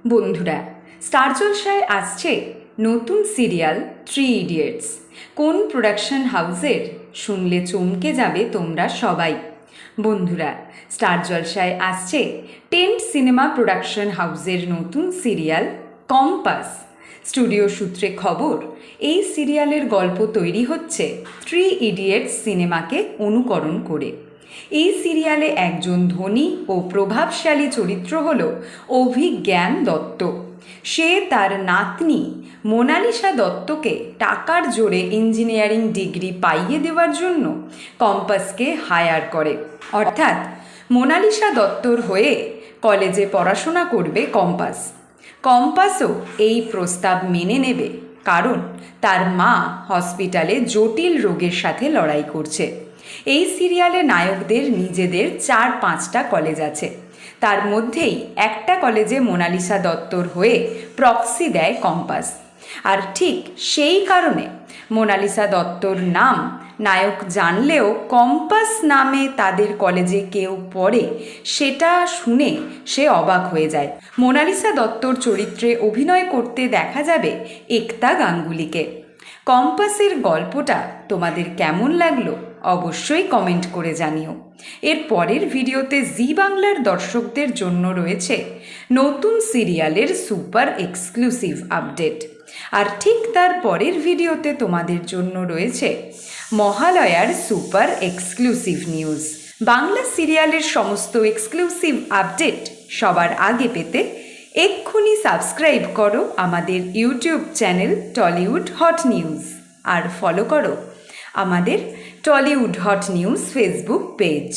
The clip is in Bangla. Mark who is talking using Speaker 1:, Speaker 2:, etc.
Speaker 1: বন্ধুরা, স্টার জলসায় আসছে নতুন সিরিয়াল 3 ইডিয়টস। কোন প্রোডাকশন হাউসের শুনলে চমকে যাবে তোমরা সবাই। বন্ধুরা, স্টার জলসায় আসছে টেন্ট সিনেমা প্রোডাকশন হাউসের নতুন সিরিয়াল কম্পাস। স্টুডিও সূত্রে খবর, এই সিরিয়ালের গল্প তৈরি হচ্ছে 3 ইডিয়টস সিনেমাকে অনুকরণ করে। এই সিরিয়ালে একজন ধনী ও প্রভাবশালী চরিত্র হল অভিজ্ঞান দত্ত। সে তার নাতনি মোনালিসা দত্তকে টাকার জোরে ইঞ্জিনিয়ারিং ডিগ্রি পাইয়ে দেওয়ার জন্য কম্পাসকে হায়ার করে। অর্থাৎ মোনালিসা দত্তর হয়ে কলেজে পড়াশোনা করবে কম্পাস। কম্পাসও এই প্রস্তাব মেনে নেবে, কারণ তার মা হসপিটালে জটিল রোগের সাথে লড়াই করছে। এই সিরিয়ালে নায়কদের নিজেদের 4-5টা কলেজ আছে, তার মধ্যেই একটা কলেজে মোনালিসা দত্তর হয়ে প্রক্সি দেয় কম্পাস। আর ঠিক সেই কারণে মোনালিসা দত্তর নাম নায়ক জানলেও কম্পাস নামে তাদের কলেজে কেউ পড়ে সেটা শুনে সে অবাক হয়ে যায়। মোনালিসা দত্তর চরিত্রে অভিনয় করতে দেখা যাবে একতা গাঙ্গুলিকে। কম্পাসের গল্পটা তোমাদের কেমন লাগলো অবশ্যই কমেন্ট করে জানিও। এর পরের ভিডিওতে জি বাংলার দর্শকদের জন্য রয়েছে নতুন সিরিয়ালের সুপার এক্সক্লুসিভ আপডেট। আর ঠিক তার পরের ভিডিওতে তোমাদের জন্য রয়েছে মহালয়ার সুপার এক্সক্লুসিভ নিউজ। বাংলা সিরিয়ালের সমস্ত এক্সক্লুসিভ আপডেট সবার আগে পেতে এক্ষুনি সাবস্ক্রাইব করো আমাদের YouTube channel Tollywood hot news, আর ফলো করো আমাদের Tollywood hot news Facebook page.